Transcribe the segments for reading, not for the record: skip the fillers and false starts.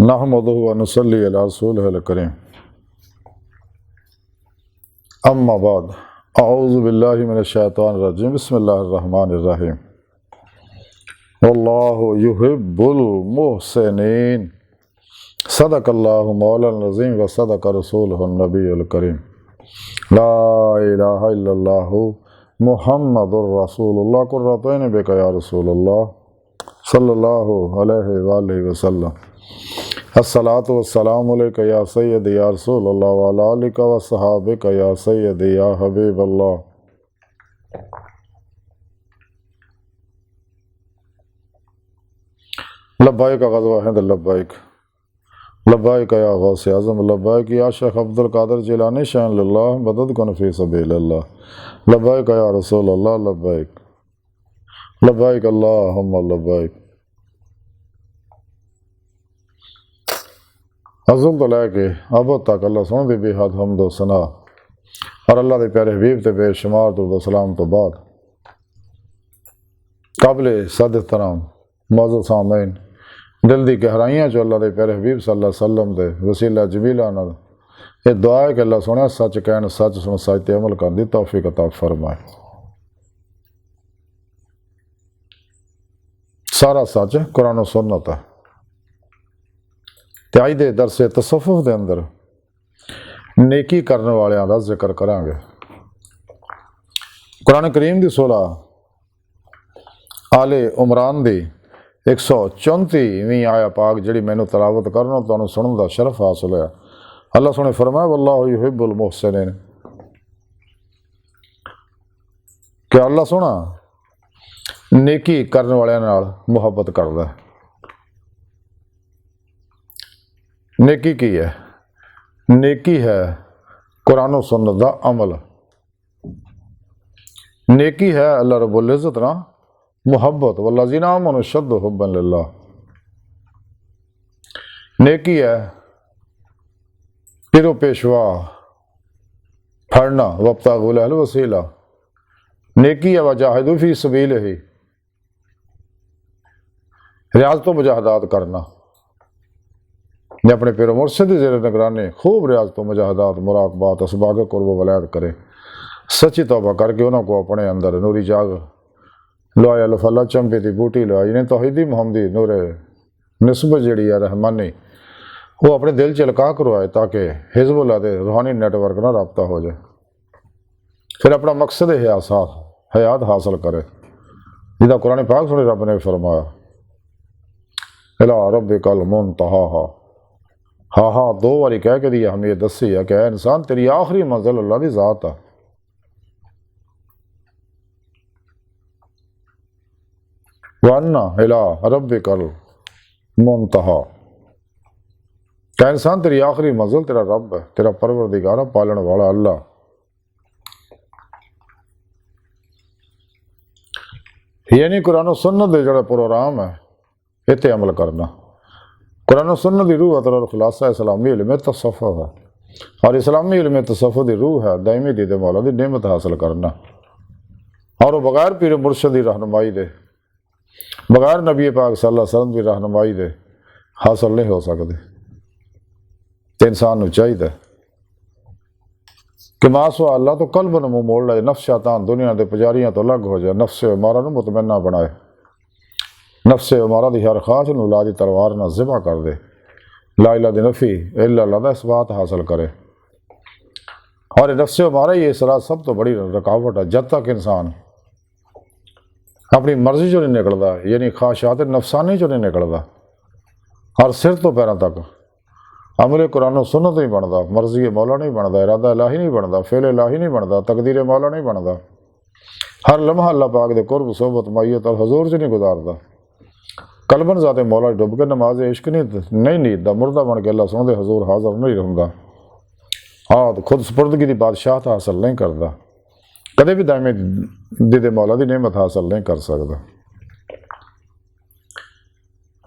नहमदुहु व नुसल्ली अला रसूलिहिल करीम। अम्मा बाद, अऊज़ु बिल्लाहि मिनश शैतानिर रजीम, बिस्मिल्लाहिर रहमानिर रहीम। वल्लाहु युहिब्बुल मुहसिनीन। सदक़ल्लाहु मौलाना अज़ीम व सदक़ रसूलुहुन नबियुल करीम। ला इलाहा इल्लल्लाहु मुहम्मदुर रसूलुल्लाह कुर्रतुन बिका या रसूलल्लाह सल्लल्लाहु अलैहि व सल्लम। अस्सलातु वस्सलामु अलैका या सय्यदी या रसूलल्लाह व अला आलिका व सहाबिका या सय्यदी या हबीबल्लाह। लब्बाइक ग़ज़वा हिंद, लब्बाइक लब्बाइक या गौसे आज़म, लब्बाइक या शेख अब्दुल कादिर जिलानी शान लिल्लाह मदद कुन फी सबीलिल्लाह। लब्बाइक या रसूलल्लाह, लब्बाइक लब्बाइक अल्लाहुम्मा लब्बाइक। अज़ुल तो लैके अब तक अल्लाह सुन दी बेहद हम्दो सना और अल्लाह के प्यारे हबीब ते बेशुमार दुरूद सलाम तो बाद काबिल सद एहतराम मौजूद सामईन, दिल दी गहराइयां जो अल्लाह के प्यारे हबीब सल्लल्लाहु अलैहि वसल्लम दे वसीला जमीला नाल ये दुआ है कि अल्लाह सुने सच कहन, सच सुन, सच ते अमल करन दी तौफीक अता फरमाए। सारा सच कुरान और सुन्नत है। ते अज दे दरसे तसव्वुफ दे अंदर नेकी करने वालियां दा जिक्र करांगे। कुरान करीम दी सूरह आले उमरान दी 134वीं आया पाक जिहड़ी मैनू तलावत करना तुहानू सुनन दा शरफ हासिल होया। अल्लाह सुने फरमाया वल्लाहु युहिब्बुल मुहसिनीन, कि अल्लाह सोना नेकी करने वालियां नाल मुहब्बत करदा है। नेकी की है? नेकी है कुरान और सुन्नत दा अमल। नेकी है अल्लाह रब्बुल इज़्ज़त ना मुहब्बत, वल्लज़ीना आमनू अशद्दु हुब्बन लिल्लाह। नेकी है पिरो पेशवा फड़ना, वब्तगू लहल वसीला। नेकी है वजाहिदू फी सबीलिही, रियाज़त व मुजाहदात करना। अपने पिरो मुर्शिद की ज़ेर निगरानी खूब रियाज़त व मुजाहदात, मुराकबात, असबाग कुर्ब वलायत करे। सच्ची तौबा करके उन्होंने को अपने अंदर नूरी जाग लुआया, लफला चंपे की बूटी लुआई ने तौहीदी मुहम्मदी नूरे निस्बत जी है रहमानी वो अपने दिल च लका करवाए, ताकि हिज़बुल्लाह के रूहानी नेटवर्क ना रबता हो जाए। फिर अपना मकसद हयात हासिल करे, जिदा कुरान पाक सुने रब ने फरमाया इला रब्बिकल मुंतहा। हाँ हाँ दो बारी कह के दिया हमें दसी है कि इंसान तेरी आखिरी मंजिल अल्लाह की ज़ात है। वन्ना इला रब्बिकल मुंतहा, क्या इंसान तेरी आखिरी मंजिल तेरा रब है, तेरा परवरदिगार है, पालन वाला अल्लाह। यानी कुरान और सुन्नत दे जो प्रोग्राम है इत्ते अमल करना। कुरान और सुन्नत की रूह अतर खुलासा इस्लामी इल्म तसव्वुफ है, और इस्लामी इल्म तसव्वुफ की रूह है दायमी दीद मौला की नेमत हासिल करना। और वो बगैर पीर मुर्शद की रहनुमाई दे, बगैर नबी पाक सल्लल्लाहु अलैहि वसल्लम की रहनुमाई दे हासिल नहीं हो सकते। तो इंसान को चाहिए कि मासवा अल्लाह तो कल्ब नूं मोड़ ले, नफ्स शैतान दुनिया के पुजारियों तो अलग हो जाए, नफ्स उमारा नूं मुतमन्ना बनाए, नफ्स उमारा की हर ख्वाहिश नूं ला दी तलवार नाल ज़िबा कर दे, ला इलाहा दी नफ़ी इल्लल्लाह दा इसबात हासिल करे। और नफ्स उमारा ही इस राह सब तो बड़ी रुकावट है। जब तक इंसान अपनी मर्जी चो नहीं निकलता, यानी ख्वाहिशात नफसानी चो नहीं निकलता, और सिर तो पैरों तक अमले कुरान और सुन्नत नहीं बनता, मर्जी मौला नहीं बनता, इरादा इलाही नहीं बनता, फेल इलाही नहीं बनता, तकदीर मौला नहीं बनता, हर लम्हा अल्लाह पाक दे कुर्ब सोबत मायत और हजूर च नहीं गुजारता, कलबन ज़ाते मौला डुब के नमाज इश्क नहीं नींदता, मुर्दा बन के अल्लाह सोहने हजूर हाजिर नहीं रहता, आद खुद सपुर्दगी की बादशाहत हासिल नहीं करता, कदे भी दायमे दीदे मौला की नेमत हासिल नहीं कर सकता।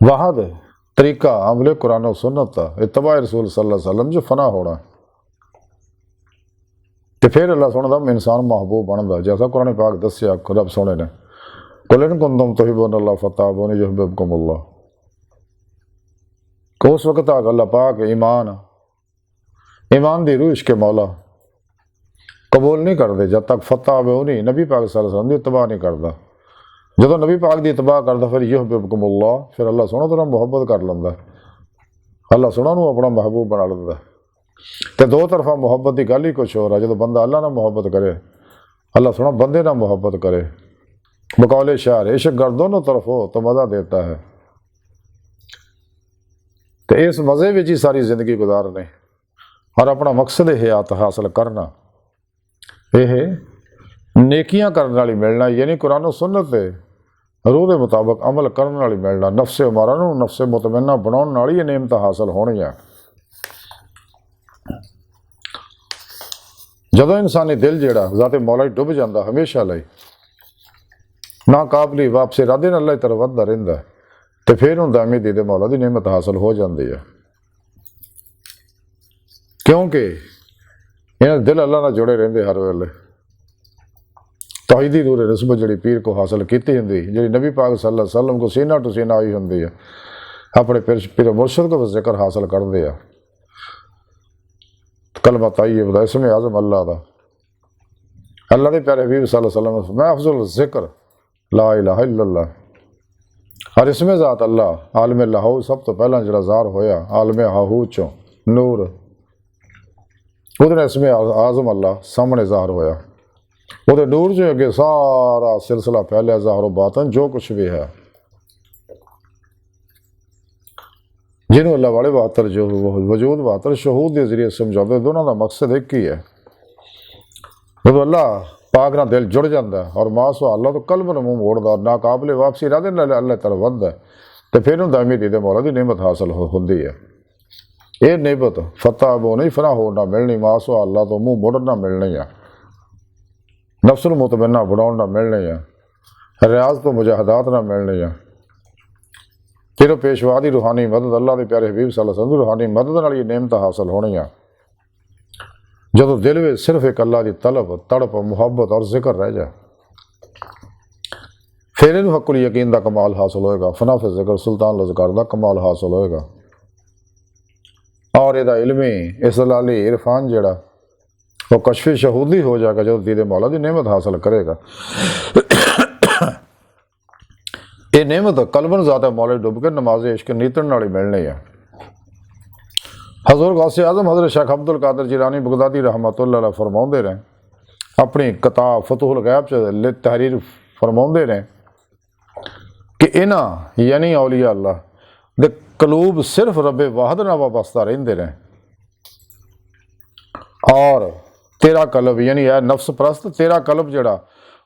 वाहद तरीका अमले कुरान और सुन्नत का इत्तबा रसूल सल्लल्लाहु अलैहि वसल्लम जो फना होना, तो फिर अल्लाह सुनता इंसान महबूब बनता। जैसा कुरान पाक दसिया रब सोने ने कुल इन कुंतुम तुहिब्बूनल्लाह फत्तबिऊनी युहब्बिबकुमुल्लाह। उस वक्त तक अल्लाह पाक ईमान दी रूह इश्क मौला कबूल नहीं करते जब तक फतह आवे नहीं। नबी पाक सल्लल्लाहु अलैहि वसल्लम दी इत्तबा नहीं करता। जो नबी पाक की इत्तबा करता फिर युहब्बुकुमुल्लाह, फिर अल्लाह सोहना तो मुहब्बत कर लेंदा, अल्लाह सोहना नूं अपना महबूब बना लेंदा। तो दो तरफा मुहब्बत की गल ही कुछ हो रहा। जो बंदा अल्लाह नाल मुहब्बत करे, अल्लाह सोहना बंदे नाल मुहब्बत करे, बकौले शार इश्क गर दोनों तरफ हो तो मज़ा देता है। तो इस मज़े में ही सारी जिंदगी गुजारने और अपना मकसद हयात हासिल करना, यह नेकियां करने वाली मिलना, यानी कुरान और सुन्नत दे रूह के मुताबिक अमल करने वाली मिलना, नफ्से उमारा नूं नफ्से मुतमन्ना बनाउण नाल ही नेमत हासिल होनी है। जदों इंसानी दिल जिहड़ा ज़ाते मौला ही डुब जाता हमेशा लई नाकाबली वापसी इरादे नाल अल्लाह की तरफ वधदा रहिंदा है, तो फिर हुंदा उम्मीद दे मौला की नेमत हासिल हो जाती है। क्योंकि इन्हां दिल अल्लाह नाल जुड़े रहिंदे हर वेले। तौहीदी नूर निस्बत जिहड़ी पीर को हासिल कीती हुंदी, जिहड़ी नबी पाक सल्लल्लाहु अलैहि वसल्लम को सीना टू सीना आई हुंदी है, अपने पीर मुर्शिद को जिक्र हासिल करते हैं। कलमा तय्यब दा इसमें आज़म अल्लाह दा, अल्लाह के प्यारे हबीब सल्लल्लाहु अलैहि वसल्लम मैं अफजुल जिक्र ला इलाहा इल्लल्लाह। और इसमें ज़ात अल्लाह आलम लाहू सब तो पहला जिहड़ा ज़ाहिर होया आलम हाहू चों नूर, उहदे इसमें आज़म अल्लाह सामने ज़ाहिर होया, वो नूर जो अगे सारा सिलसिला फैलिया ज़ाहिर बातन जो कुछ भी है। जिन्हों अल्लाह वाले बहत्तर जो वजूद बहत्तर शहूद के जरिए समझाते, दोनों का मकसद एक ही है। जो अल्लाह पाक ना दिल जुड़ जाता है और मास अल्लाह तो कल्ब न मूँह मोड़ता और नाकाबले वापसी इरादे अल्लाह तरफ वधदा है, तो फिर उन्हें उम्मीद दे मौला की नेमत हासिल होती है। ये नेमत फतह वो नहीं फना होना मिलनी, मास अल्लाह तो मूँह मुड़ना मिलनी है, नफ्स नूं मुतमन्ना बनाउण ना मिलनी है, रियाज तो मुजाहदात ना मिलनी है। फिर पेशवा की रूहानी मदद अल्लाह के प्यारे हबीब सल्लल्लाहु अलैहि वसल्लम रूहानी मदद नाल ये नेमत हासिल होनी है। जदों दिल में सिर्फ एक अल्लाह की तलब तड़प मुहब्बत और जिक्र रह जाए, फिर इन्हूं हक़ुल यकीन का कमाल हासिल होएगा, फना फिल जिक्र सुल्तान लज़कार का कमाल हासिल होएगा। और यदा इल्मी इसलाली इरफान जिहड़ा वो कशफी शहूदी हो जाएगा जो दीदे मौला की नेमत हासिल करेगा। ये नेमत कलबन ज़ात मौला डुब के नमाज इश्क नीतन नाल ही मिलनी है। हज़रत गौसे आज़म हज़रत शेख अब्दुल कादिर जिलानी बगदादी रहमतुल्लाह अलैह फरमाउंदे रहे, अपनी किताब फतहुल गैब च तहरीर फरमाउंदे रहे कि इन्हां यानी औलिया अल्लाह दे कलूब सिर्फ रब्बे वाहद नाल वाबस्ता रहिंदे रहे, और तेरा कलब यानी है नफ्स परस्त तेरा कलब जिहड़ा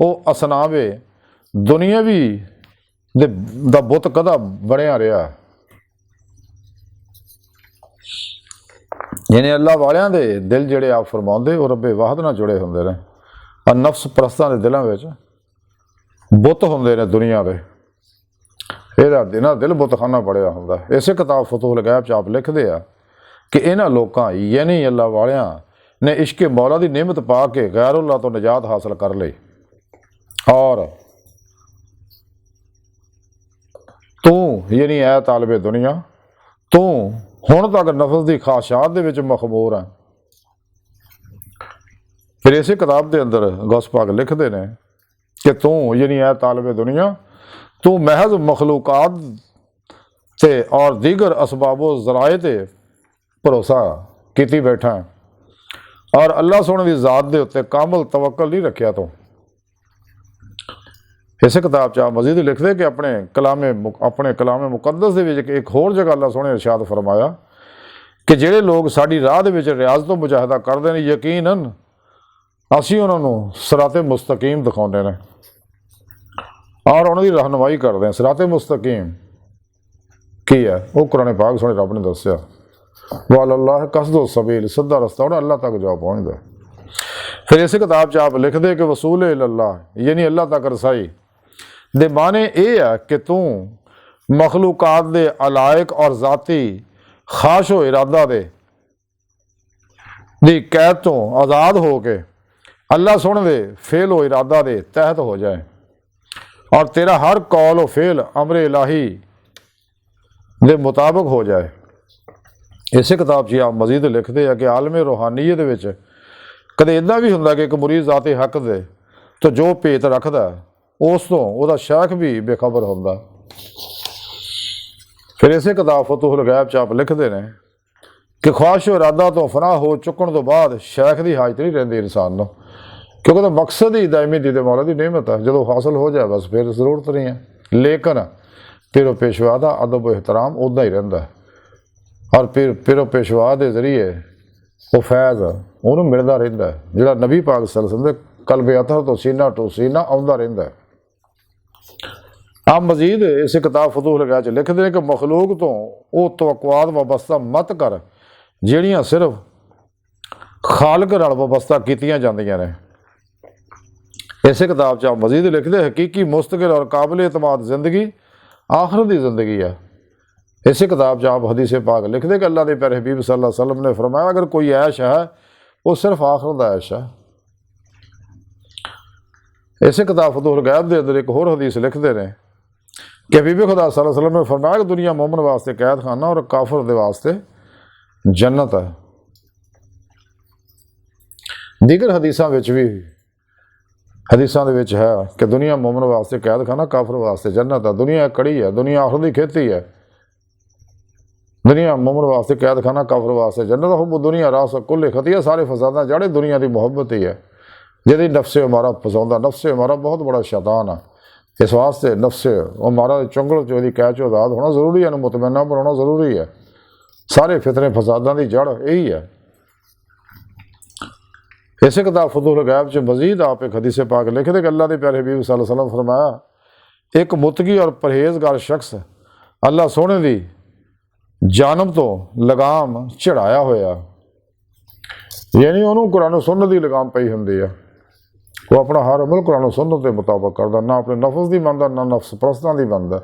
वो असनावे दुनियावी दा बुत कदा बनिया रहा। यानी अल्लाह वालियां दे दिल जिहड़े आप फरमाउंदे वो रब्बे वाहद नाल जुड़े हुंदे ने, और नफ्स परस्तां दे दिलां विच बुत हुंदे ने दुनिया दे, इहदा दिल बुतखाना पड़िया हुंदा। इसे किताब फतहुल गैब च आप लिखदे आ कि इन्हां लोकां यानी अल्लाह वालियां ने इश्क मौला की नेमत पा के गैरुल्लाह तो निजात हासिल कर ली, और तू यानी है तालिबे दुनिया तू हुण तक नफस की ख्वाहिशात दे विच मखमूर है। फिर इस किताब के अंदर गौस पाक लिखते हैं कि तू यानी है तालिबे दुनिया तू महज मखलूकात से और दीगर असबाबो ज़राए ते भरोसा कीती बैठा है, और अल्लाह सोने की ज़ात के उत्ते कामल तवक्कल नहीं रखिया। तो इस किताब च आप मजीद लिखते कि अपने कलामे मुकद्दस दे विच एक होर जगह अल्लाह सोने इरशाद फरमाया कि जिहड़े लोग साडी राह दे विच रियाज तो मुजाहिदा करते हैं यकीनन असीं उन्हां नूं सिराते मुस्तकीम दिखाउंदे ने और उन्हां दी रहनुमाई करते हैं। सिराते मुस्तकीम की है वो कुरान पाक सोने रब ने दस्सिया, वालल्लाह कसदो सबील सीधा रस्ता उन्हें अल्लाह तक जा पहुँचता। फिर इस किताब च आप लिखते कि वसूल इल्लल्लाह यानी अल्लाह तक रसाई दे माने ये है कि तू मखलूकात दे अलायक और ज़ाती खाश व इरादा दे दी कैद तो आज़ाद हो के अल्लाह सोने दे फेल व इरादा दे तहत हो जाए, और तेरा हर कौल व फेल अमर इलाही दे मुताबिक हो जाए। ਇਸੇ ਕਿਤਾਬ 'ਚ ਆਪ ਮਜ਼ੀਦ ਲਿਖਦੇ ਆ ਕਿ ਆਲਮੇ ਰੂਹਾਨੀਅਤ ਵਿੱਚ ਕਦੇ ਇੱਦਾਂ ਵੀ ਹੁੰਦਾ ਕਿ ਇੱਕ ਮੁਰੀਦ ਜ਼ਾਤੇ ਹੱਕ ਦੇ ਤਾਂ ਜੋ ਭੇਤ ਰੱਖਦਾ ਉਸ ਤੋਂ ਉਹਦਾ ਸ਼ੈਖ ਵੀ ਬੇਖਬਰ ਹੁੰਦਾ। ਫਿਰ ਇਸੇ ਕਿਤਾਬ ਫਤੂਹੁਲ ਗੈਬ 'ਚ ਆਪ ਲਿਖਦੇ ਨੇ ਕਿ ਖਵਾਹਿਸ਼ ਇਰਾਦਾ ਤੋਂ ਫਨਾਹ ਹੋ ਚੁੱਕਣ ਤੋਂ ਬਾਅਦ ਸ਼ੈਖ ਦੀ ਹਾਜ਼ਤ ਨਹੀਂ ਰਹਿੰਦੀ ਇਨਸਾਨ ਨੂੰ, ਕਿਉਂਕਿ ਉਹਦਾ ਮਕਸਦ ਹੀ ਦਾਇਮੀ ਦੀਦੇ ਮੌਲਾ ਦੀ ਨਿਅਮਤ ਹੈ। ਜਦੋਂ ਹਾਸਲ ਹੋ ਜਾਏ ਬਸ ਫਿਰ ਜ਼ਰੂਰਤ ਨਹੀਂ ਹੈ। ਲੇਕਿਨ ਪੀਰੋ ਪੇਸ਼ਵਾ ਦਾ ਅਦਬ ਇਹਤਰਾਮ ਉੱਦਾਂ ਹੀ ਰਹਿੰਦਾ ਔਰ ਪੀਰੋ ਪੇਸ਼ਵਾ ਦੇ ਜ਼ਰੀਏ ਉਹ ਫੈਜ਼ ਉਹਨੂੰ ਮਿਲਦਾ ਰਹਿੰਦਾ ਜਿਹੜਾ ਨਬੀ ਪਾਕ ਸੱਲੱਲਾਹੁ ਅਲੈਹਿ ਵਸੱਲਮ ਦੇ ਕਲਬੇ ਅਤਹਰ ਤੋਂ ਸੀਨਾ ਟੂ ਸੀਨਾ ਆਉਂਦਾ ਰਹਿੰਦਾ। ਆਪ ਮਜ਼ੀਦ ਇਸੇ ਕਿਤਾਬ ਫਤੂਹੁਲ ਗੈਬ 'ਚ ਲਿਖਦੇ ਨੇ ਕਿ ਮਖਲੂਕ ਤੋਂ ਉਹ ਤਵੱਕੁਆਤ ਵਾਬਸਤਾ ਮਤ ਕਰ ਜਿਹੜੀਆਂ ਸਿਰਫ ਖਾਲਕ ਨਾਲ ਵਾਬਸਤਾ ਕੀਤੀਆਂ ਜਾਂਦੀਆਂ ਨੇ। ਇਸੇ ਕਿਤਾਬ 'ਚ ਆਪ ਮਜ਼ੀਦ ਲਿਖਦੇ ਹਕੀਕੀ ਮੁਸਤਕਿਲ ਔਰ ਕਾਬਿਲ ਇਤਮਾਦ ਜ਼ਿੰਦਗੀ ਆਖਰਤ ਦੀ ਜ਼ਿੰਦਗੀ ਆ। ਇਸੇ ਕਿਤਾਬ 'ਚ ਆਪ ਹਦੀਸ ਪਾਕ ਲਿਖਦੇ ਕਿ ਅੱਲਾ ਦੇ ਪਿਆਰੇ ਹਬੀਬ ਸੱਲੱਲਾਹੁ ਅਲੈहि ਵਸੱਲਮ ਨੇ ਫਰਮਾਇਆ ਅਗਰ ਕੋਈ ਐਸ਼ ਹੈ ਉਹ ਸਿਰਫ ਆਖਰਤ ਦਾ ਐਸ਼ ਹੈ। ਇਸੇ ਕਿਤਾਬ ਫਤੂਹੁਲ ਗੈਬ ਦੇ ਅੰਦਰ ਇੱਕ ਹੋਰ ਹਦੀਸ ਲਿਖਦੇ ਨੇ ਕਿ ਹਬੀਬ ਖੁਦਾ ਸੱਲੱਲਾਹੁ ਅਲੈहि ਵਸੱਲਮ ਨੇ ਫਰਮਾਇਆ ਕਿ ਦੁਨੀਆ ਮੋਮਨ ਵਾਸਤੇ ਕੈਦ ਖਾਨਾ ਔਰ ਕਾਫਰ ਦੇ ਵਾਸਤੇ ਜन्नत है। दीगर हदीसां विच भी हदीसां दे विच है कि दुनिया मोमन वास्ते कैद खाना काफर वास्ते जन्नत है। दुनिया कड़ी है, दुनिया आखिर की खेती है। दुनिया मोमन वास्ते कैद खाना काफर वास्ते जन्नत है। वो दुनिया रास कुल खतिया सारे फसादा जड़े दुनिया की मुहब्बत ही है जिहदी नफ्से हमारा फसाउंदा। नफ्से हमारा बहुत बड़ा शैतान है, इस वास्ते नफ्से हमारा चुंगल चो दी कैद चो आज़ाद होना जरूरी है, मुतमन्ना बनाना जरूरी है। सारे फितरे फसादां की जड़ यही है। इसे किताब फतूहुल गैब च मजीद आप एक हदीस पाक लिखते कि अल्लाह के प्यारे हबीब सल्लल्लाहु अलैहि वसल्लम फरमाया एक मुतकी और परहेजगार शख्स अल्लाह सोने की जानब तो लगाम चढ़ाया होया, यानी उन्होंने कुरान सुन्नत की लगाम पई हुंदी है। वो अपना हर अमल कुरान सुन्नत के मुताबिक करता, ना अपने नफ्स की मनदा, ना नफ्स परस्तां की मनदा,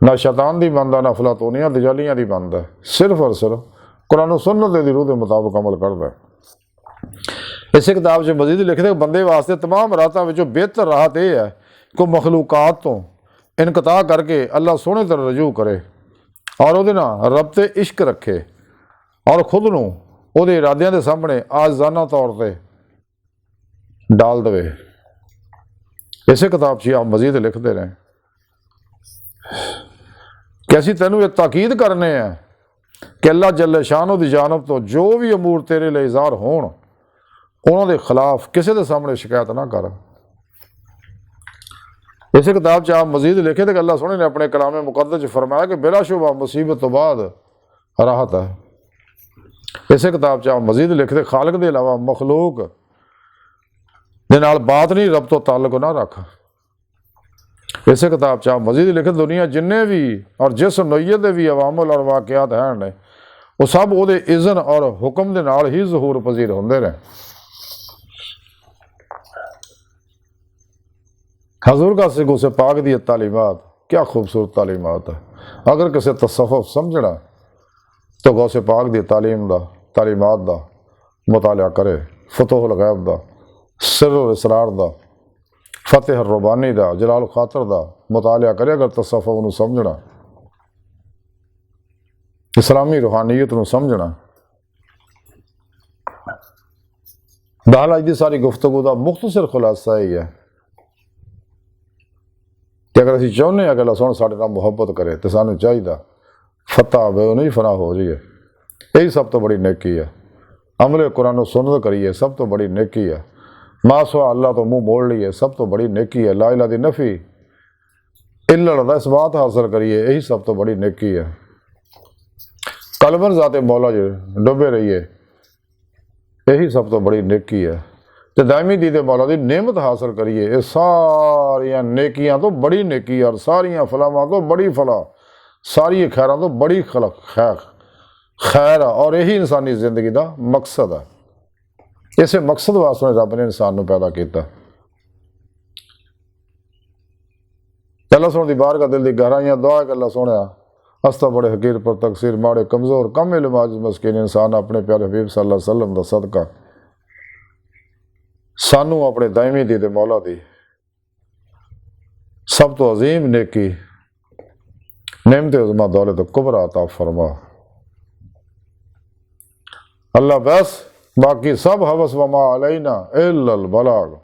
ना शैतान की बनता, ना फलातूनियां दजालियां की बनता, सिर्फ और सिर्फ कुरान सुन्नत दी रूह के मुताबिक अमल करता है। इस किताब से मजीद लिखते बंदे वास्ते तमाम राहतां विचों बेहतर राहत यह है कि मखलूकात तो इनकता करके अल्लाह सोहने तरफ रजू करे और उहदे नाल रब ते इश्क रखे और खुद नूं उहदे इरादियां दे सामने आज़ाना तौर पर डाल दे। इस किताब से आप मजीद लिखते हैं कि असीं तैनूं ये ताकीद करने हैं कि अल्लाह जल्ले शानो दी जानब तो जो भी अमूर तेरे लिए इज़हार होण उन्हां दे खिलाफ किसी के सामने शिकायत ना कर। इस किताब च आप मजीद लिखे तो अल्लाह सोहने ने अपने कलाम मुकद्दस च फरमाया कि बिलाशुबा मुसीबत तो बाद राहत है। इस किताब च आप मजीद लिखते खालिक के अलावा मखलूक दे नाल बातनी रब तो ताल्लुक ना रख। इस किताब च आप मजीद लिखे दुनिया जिन्ने भी और जिस नोयत के भी अवामल और वाक़यात हैं ने वो सब वो इज़न और हुक्म के नाल ही ज़हूर पजीर होंदे ने। हजूर का सिख उसे पाक दी तालीमात क्या खूबसूरत तालीमात है। अगर किसी तसव्वुफ समझना तो गौसे पाक दी तालीमात का मुताला करे, फतूहुल गैब का, सिर्र इसरार का, फतेह रुबानी का, जलाल खातर का मुताला करे। अगर तसव्वुफ नूं समझना, इस्लामी रूहानीयत नूं समझना, बहरहाल अज दी सारी गुफ्तगू का मुख्तसर खुलासा ही है कि अगर असीं चाहुंदे हां कि अल्लाह सोहना साडे नाल मुहब्बत करे तो सानूं चाहीदा फतह आवे, वो नहीं फना हो जाइए। यही सब तो बड़ी नेकी है। अमले कुरान सुन्नत करिए सब तो बड़ी नेकी है। मासवा अल्लाह तो मुँह मोड़ लीए सब तो बड़ी नेकी है। ला इलाहा दी नफ़ी इल्लल दा इस्बात हासिल करिए यही सब तो बड़ी नेकी है। कलबन ज़ाते मौला जो डुबे रहिए यही सब तो बड़ी नेकी है। तो दायमी दीदे मौला की नेमत हासिल करिए ये सारिया नेकियां तो बड़ी नेकी और सारिया फलावां तो बड़ी फला, सारी खैरां तो बड़ी खैर और यही इंसानी जिंदगी का मकसद है। इस मकसद वास्ते रब ने इंसान को पैदा किया। अल्लाह सोहने दी बारगाह दिल दी गहराइयां दुआ कि अल्लाह सोहणा हस्ता बड़े हकीर पर तकसीर माड़े कमज़ोर कम इल्म आजिज़ मस्कीन इंसान अपने प्यारे हबीब सल्लल्लाहु अलैहि वसल्लम दा सदका सानू अपने दायमी दीदे मौला दी सब तो अजीम नेकी नेमत उज़मा दौलत कुबरा अता फरमा। अल्लाह बस, बाकी सब हवस वमा अलैना इल्लल बलाग।